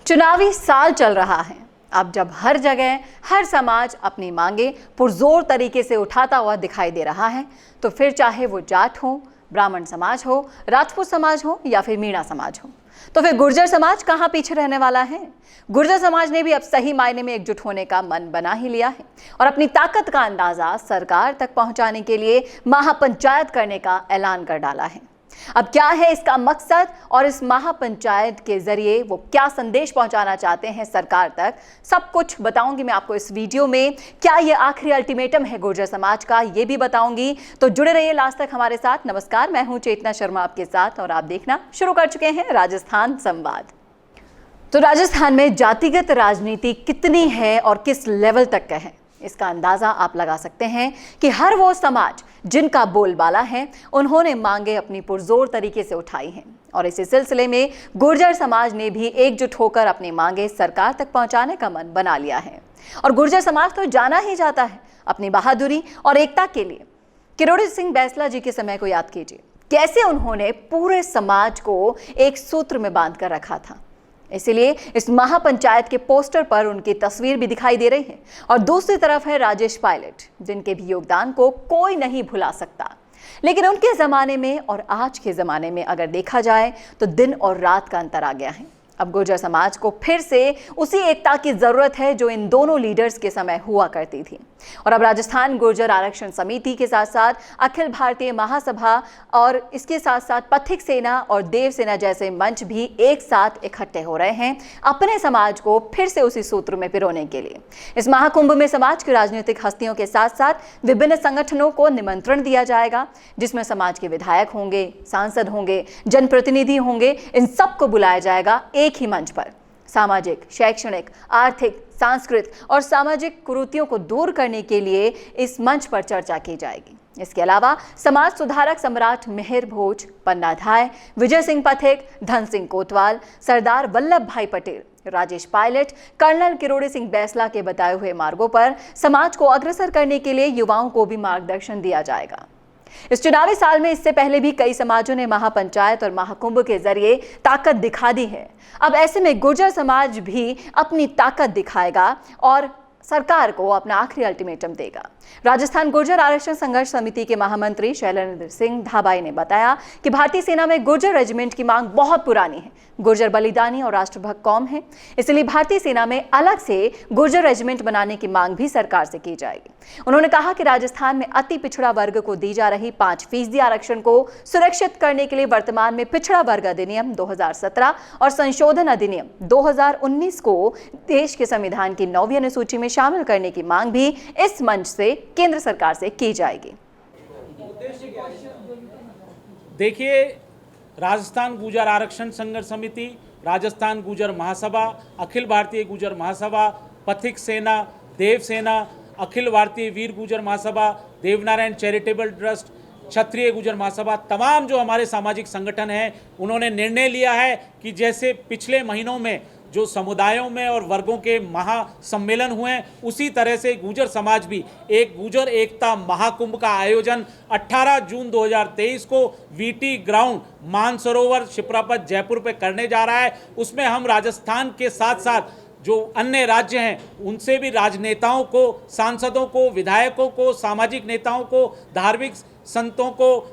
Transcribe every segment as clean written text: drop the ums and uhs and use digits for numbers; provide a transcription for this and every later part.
चुनावी साल चल रहा है। अब जब हर जगह हर समाज अपनी मांगे पुरजोर तरीके से उठाता हुआ दिखाई दे रहा है, तो फिर चाहे वो जाट हो, ब्राह्मण समाज हो, राजपूत समाज हो या फिर मीणा समाज हो, तो फिर गुर्जर समाज कहाँ पीछे रहने वाला है। गुर्जर समाज ने भी अब सही मायने में एकजुट होने का मन बना ही लिया है और अपनी ताकत का अंदाजा सरकार तक पहुंचाने के लिए महापंचायत करने का ऐलान कर डाला है। अब क्या है इसका मकसद और इस महापंचायत के जरिए वो क्या संदेश पहुंचाना चाहते हैं सरकार तक, सब कुछ बताऊंगी मैं आपको इस वीडियो में। क्या ये आखिरी अल्टीमेटम है गुर्जर समाज का, ये भी बताऊंगी, तो जुड़े रहिए लास्ट तक हमारे साथ। नमस्कार, मैं हूं चेतना शर्मा आपके साथ और आप देखना शुरू कर चुके हैं राजस्थान संवाद। तो राजस्थान में जातिगत राजनीति कितनी है और किस लेवल तक का है, इसका अंदाजा आप लगा सकते हैं कि हर वो समाज जिनका बोलबाला है, उन्होंने मांगे अपनी पुरजोर तरीके से उठाई हैं और इसी सिलसिले में गुर्जर समाज ने भी एकजुट होकर अपनी मांगे सरकार तक पहुंचाने का मन बना लिया है। और गुर्जर समाज तो जाना ही जाता है अपनी बहादुरी और एकता के लिए। किरोड़ी सिंह बैंसला जी के समय को याद कीजिए, कैसे उन्होंने पूरे समाज को एक सूत्र में बांध कर रखा था। इसलिए इस महापंचायत के पोस्टर पर उनकी तस्वीर भी दिखाई दे रही है और दूसरी तरफ है राजेश पायलट, जिनके भी योगदान को कोई नहीं भुला सकता। लेकिन उनके जमाने में और आज के जमाने में अगर देखा जाए तो दिन और रात का अंतर आ गया है। अब गुर्जर समाज को फिर से उसी एकता की जरूरत है जो इन दोनों लीडर्स के समय हुआ करती थी। और अब राजस्थान गुर्जर आरक्षण समिति के साथ साथ अखिल भारतीय महासभा और इसके साथ साथ पथिक सेना और देव सेना जैसे मंच भी एक साथ इकट्ठे हो रहे हैं अपने समाज को फिर से उसी सूत्र में पिरोने के लिए। इस महाकुंभ में समाज की राजनीतिक हस्तियों के साथ साथ विभिन्न संगठनों को निमंत्रण दिया जाएगा, जिसमें समाज के विधायक होंगे, सांसद होंगे, जनप्रतिनिधि होंगे। इन सबको बुलाया जाएगा एक ही मंच पर। सामाजिक, शैक्षणिक, आर्थिक, सांस्कृतिक और सामाजिक कुरीतियों को दूर करने के लिए इस मंच पर चर्चा की जाएगी। इसके अलावा समाज सुधारक सम्राट मिहिर भोज, पन्ना धाय, विजय सिंह पथिक, धन सिंह कोतवाल, सरदार वल्लभ भाई पटेल, राजेश पायलट, कर्नल किरोड़ी सिंह बैंसला के बताए हुए मार्गों पर समाज को अग्रसर करने के लिए युवाओं को भी मार्गदर्शन दिया जाएगा। इस चुनावी साल में इससे पहले भी कई समाजों ने महापंचायत और महाकुंभ के जरिए ताकत दिखा दी है। अब ऐसे में गुर्जर समाज भी अपनी ताकत दिखाएगा और सरकार को अपना आखिरी अल्टीमेटम देगा। राजस्थान गुर्जर आरक्षण संघर्ष समिति के महामंत्री शैलेंद्र सिंह धाबाई ने बताया कि भारतीय सेना में गुर्जर रेजिमेंट की मांग बहुत पुरानी है। गुर्जर बलिदानी और राष्ट्रभक्त कौम है, इसलिए भारतीय सेना में अलग से गुर्जर रेजिमेंट बनाने की मांग भी सरकार से की जाएगी। उन्होंने कहा कि राजस्थान में अति पिछड़ा वर्ग को दी जा रही 5% आरक्षण को सुरक्षित करने के लिए वर्तमान में पिछड़ा वर्ग अधिनियम 2017 और संशोधन अधिनियम 2019 को देश के संविधान की 9वीं अनुसूची में शामिल करने की मांग भी इस मंच से केंद्र सरकार से की जाएगी। देखिए, राजस्थान गुर्जर आरक्षण संघर्ष समिति, राजस्थान गुर्जर महासभा, अखिल भारतीय गुर्जर महासभा, पथिक सेना, देव सेना, अखिल भारतीय वीर गुर्जर महासभा, देवनारायण चैरिटेबल ट्रस्ट, क्षत्रिय गुर्जर महासभा, तमाम जो हमारे सामाजिक संगठन हैं, उन्होंने निर्णय लिया है कि जैसे पिछले महीनों में जो समुदायों में और वर्गों के महासम्मेलन हुए, उसी तरह से गुर्जर समाज भी एक गुर्जर एकता महाकुंभ का आयोजन 18 जून 2023 को वीटी ग्राउंड मानसरोवर शिप्रापत जयपुर पे करने जा रहा है। उसमें हम राजस्थान के साथ साथ जो अन्य राज्य हैं उनसे भी राजनेताओं को, सांसदों को, विधायकों को, सामाजिक नेताओं को, धार्मिक संतों को,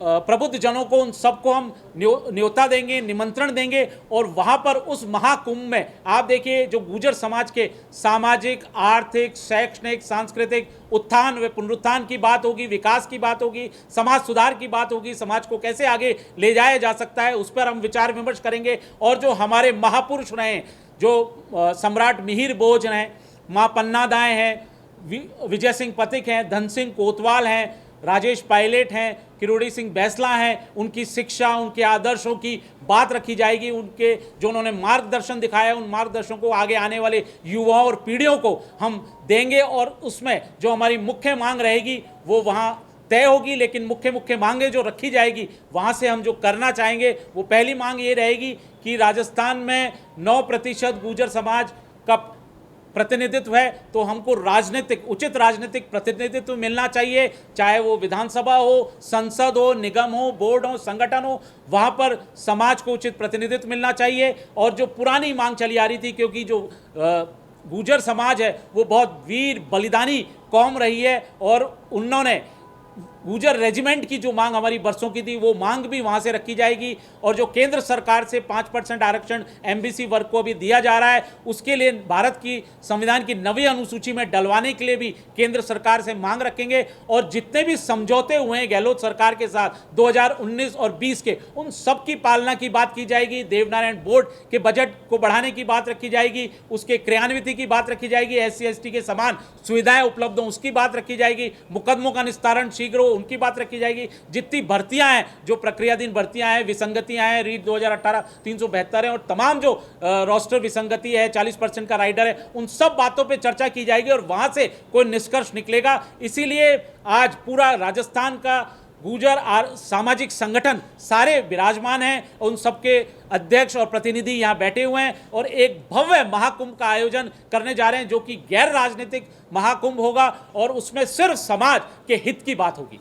प्रबुद्ध जनों को, उन सबको हम न्योता देंगे, निमंत्रण देंगे और वहाँ पर उस महाकुंभ में आप देखिए जो गुर्जर समाज के सामाजिक, आर्थिक, शैक्षणिक, सांस्कृतिक उत्थान व पुनरुत्थान की बात होगी, विकास की बात होगी, समाज सुधार की बात होगी, समाज को कैसे आगे ले जाया जा सकता है उस पर हम विचार विमर्श करेंगे। और जो हमारे महापुरुष रहे, जो सम्राट मिहिर भोज हैं, माँ पन्ना दाएँ हैं, विजय सिंह पथिक हैं, धन सिंह कोतवाल हैं, राजेश पायलट हैं, किरोड़ी सिंह बैंसला हैं, उनकी शिक्षा, उनके आदर्शों की बात रखी जाएगी। उनके जो उन्होंने मार्गदर्शन दिखाया, उन मार्गदर्शनों को आगे आने वाले युवाओं और पीढ़ियों को हम देंगे और उसमें जो हमारी मुख्य मांग रहेगी वो वहाँ तय होगी। लेकिन मुख्य मांगे जो रखी जाएगी वहाँ से हम जो करना चाहेंगे, वो पहली मांग ये रहेगी कि राजस्थान में 9% गुर्जर समाज का प्रतिनिधित्व है तो हमको उचित राजनीतिक प्रतिनिधित्व मिलना चाहिए, चाहे वो विधानसभा हो, संसद हो, निगम हो, बोर्ड हो, संगठन हो, वहाँ पर समाज को उचित प्रतिनिधित्व मिलना चाहिए। और जो पुरानी मांग चली आ रही थी, क्योंकि जो गुर्जर समाज है वो बहुत वीर बलिदानी कौम रही है और उन्होंने गुर्जर रेजिमेंट की जो मांग हमारी बरसों की थी वो मांग भी वहाँ से रखी जाएगी। और जो केंद्र सरकार से 5% आरक्षण एमबीसी वर्ग को भी दिया जा रहा है, उसके लिए भारत की संविधान की 9वीं अनुसूची में डलवाने के लिए भी केंद्र सरकार से मांग रखेंगे। और जितने भी समझौते हुए हैं गहलोत सरकार के साथ 2019 और 20 के, उन सब की पालना की बात की जाएगी। देवनारायण बोर्ड के बजट को बढ़ाने की बात रखी जाएगी, उसके क्रियान्विति की बात रखी जाएगी, SC/ST के समान सुविधाएं उपलब्ध हों उसकी बात रखी जाएगी, मुकदमों का निस्तारण शीघ्र हो उनकी बात रखी जाएगी। जितनी भर्तियां हैं, जो प्रक्रियाधीन भर्तियां हैं, विसंगतियां हैं, रीट 2018 372 है और तमाम जो रोस्टर विसंगति है, 40% का राइडर है, उन सब बातों पे चर्चा की जाएगी और वहां से कोई निष्कर्ष निकलेगा। इसीलिए आज पूरा राजस्थान का गुर्जर सामाजिक संगठन सारे विराजमान हैं, उन सबके अध्यक्ष और प्रतिनिधि यहाँ बैठे हुए हैं और एक भव्य महाकुंभ का आयोजन करने जा रहे हैं, जो कि गैर राजनीतिक महाकुंभ होगा और उसमें सिर्फ समाज के हित की बात होगी।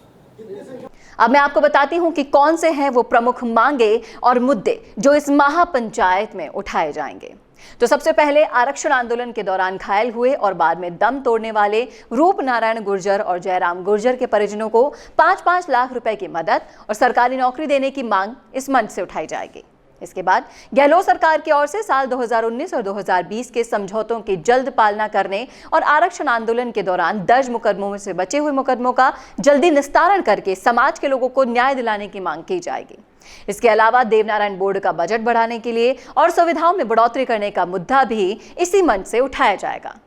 अब मैं आपको बताती हूं कि कौन से हैं वो प्रमुख मांगे और मुद्दे जो इस महापंचायत में उठाए जाएंगे। तो सबसे पहले आरक्षण आंदोलन के दौरान घायल हुए और बाद में दम तोड़ने वाले रूप नारायण गुर्जर और जयराम गुर्जर के परिजनों को 5-5 लाख रुपए की मदद और सरकारी नौकरी देने की मांग इस मंच से उठाई जाएगी। इसके बाद गहलोत सरकार की ओर से साल 2019 और 2020 के समझौतों की जल्द पालना करने और आरक्षण आंदोलन के दौरान दर्ज मुकदमों से बचे हुए मुकदमों का जल्दी निस्तारण करके समाज के लोगों को न्याय दिलाने की मांग की जाएगी। इसके अलावा देवनारायण बोर्ड का बजट बढ़ाने के लिए और सुविधाओं में बढ़ोतरी करने का मुद्दा भी इसी मंच से उठाया जाएगा।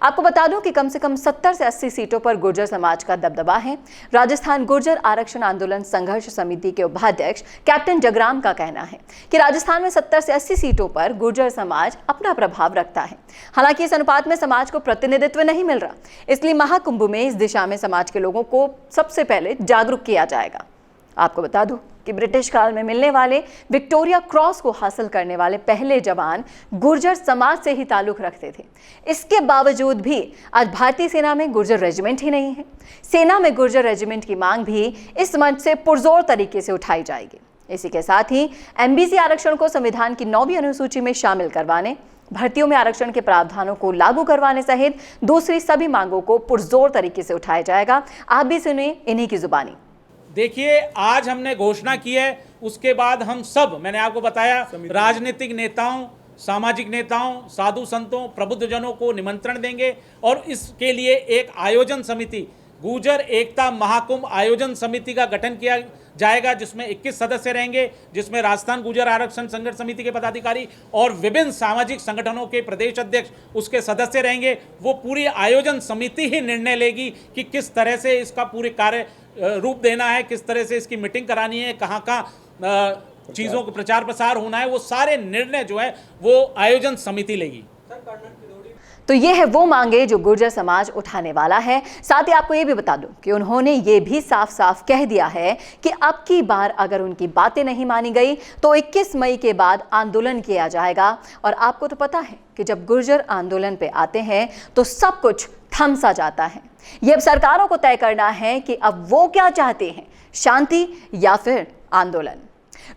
आपको बता दूं कि कम से कम 70 से 80 सीटों पर गुर्जर समाज का दबदबा है। राजस्थान गुर्जर आरक्षण आंदोलन संघर्ष समिति के उपाध्यक्ष कैप्टन जगराम का कहना है कि राजस्थान में 70 से 80 सीटों पर गुर्जर समाज अपना प्रभाव रखता है। हालांकि इस अनुपात में समाज को प्रतिनिधित्व नहीं मिल रहा, इसलिए महाकुंभ में इस दिशा में समाज के लोगों को सबसे पहले जागरूक किया जाएगा। आपको बता दूं कि ब्रिटिश काल में मिलने वाले विक्टोरिया क्रॉस को हासिल करने वाले पहले जवान गुर्जर समाज से ही ताल्लुक रखते थे। इसके बावजूद भी आज भारतीय सेना में गुर्जर रेजिमेंट ही नहीं है। सेना में गुर्जर रेजिमेंट की मांग भी इस मंच से पुरजोर तरीके से उठाई जाएगी। इसी के साथ ही एमबीसी आरक्षण को संविधान की 9वीं अनुसूची में शामिल करवाने, भर्तियों में आरक्षण के प्रावधानों को लागू करवाने सहित दूसरी सभी मांगों को पुरजोर तरीके से उठाया जाएगा। आप भी सुनिए इन्हीं की जुबानी। देखिए, आज हमने घोषणा की है, उसके बाद हम सब, मैंने आपको बताया, राजनीतिक नेताओं, सामाजिक नेताओं, साधु संतों, प्रबुद्धजनों को निमंत्रण देंगे और इसके लिए एक आयोजन समिति, गुर्जर एकता महाकुंभ आयोजन समिति का गठन किया जाएगा, जिसमें 21 सदस्य रहेंगे, जिसमें राजस्थान गुर्जर आरक्षण संघर्ष समिति के पदाधिकारी और विभिन्न सामाजिक संगठनों के प्रदेश अध्यक्ष उसके सदस्य रहेंगे। वो पूरी आयोजन समिति ही निर्णय लेगी कि किस तरह से इसका पूरे कार्य रूप देना है, किस तरह से इसकी मीटिंग करानी है, कहाँ कहाँ चीज़ों को प्रचार प्रसार होना है, वो सारे निर्णय जो है वो आयोजन समिति लेगी। तो ये है वो मांगे जो गुर्जर समाज उठाने वाला है। साथ ही आपको ये भी बता दूं कि उन्होंने ये भी साफ साफ कह दिया है कि अब की बार अगर उनकी बातें नहीं मानी गई तो 21 मई के बाद आंदोलन किया जाएगा। और आपको तो पता है कि जब गुर्जर आंदोलन पे आते हैं तो सब कुछ थम सा जाता है। ये अब सरकारों को तय करना है कि अब वो क्या चाहते हैं, शांति या फिर आंदोलन।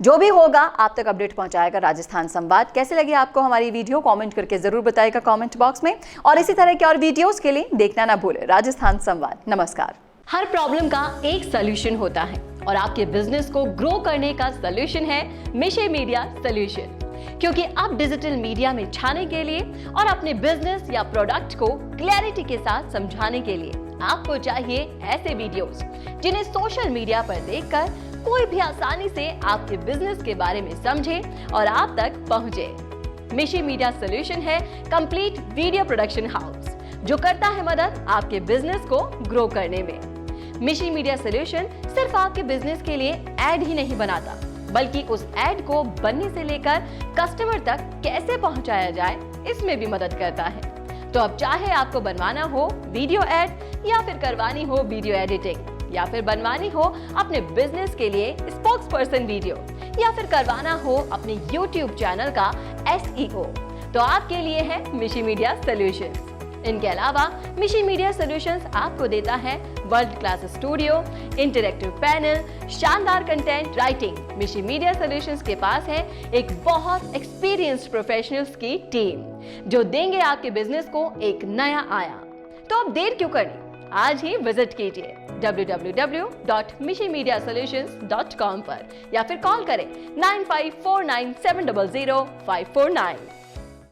जो भी होगा आप तक अपडेट पहुंचाएगा राजस्थान संवाद। कैसे लगी आपको हमारी वीडियो, कमेंट करके जरूर बताइएगा कमेंट बॉक्स में। और इसी तरह के और वीडियोस के लिए देखना ना भूले राजस्थान संवाद। नमस्कार। हर प्रॉब्लम का एक सोल्यूशन होता है और आपके बिजनेस को ग्रो करने का सोल्यूशन है मिशे मीडिया सोल्यूशन। क्योंकि अब डिजिटल मीडिया में छाने के लिए और अपने बिजनेस या प्रोडक्ट को क्लैरिटी के साथ समझाने के लिए आपको चाहिए ऐसे वीडियोस जिन्हें सोशल मीडिया पर देखकर कोई भी आसानी से आपके बिजनेस के बारे में समझे और आप तक पहुंचे। मिशे मीडिया सोल्यूशन है कंप्लीट वीडियो प्रोडक्शन हाउस जो करता है मदद आपके बिजनेस को ग्रो करने में। मिशे मीडिया सोल्यूशन सिर्फ आपके बिजनेस के लिए एड ही नहीं बनाता, बल्कि उस एड को बनने से लेकर कस्टमर तक कैसे पहुंचाया जाए इसमें भी मदद करता है। तो अब चाहे आपको बनवाना हो वीडियो एड या फिर करवानी हो वीडियो एडिटिंग या फिर बनवानी हो अपने बिजनेस के लिए स्पोक्स पर्सन वीडियो या फिर करवाना हो अपने YouTube चैनल का SEO, तो आपके लिए है मिशी मीडिया सॉल्यूशंस। इनके अलावा मिशी मीडिया सॉल्यूशंस आपको देता है world class studio, interactive panel, शानदार कंटेंट राइटिंग। मिशी मीडिया सॉल्यूशंस के पास है एक बहुत एक्सपीरियंस्ड प्रोफेशनल्स की टीम जो देंगे आपके बिजनेस को एक नया आयाम। तो अब देर क्यों करनी, आज ही विजिट कीजिए www.mishimediasolutions.com पर या फिर कॉल करें 9549700549।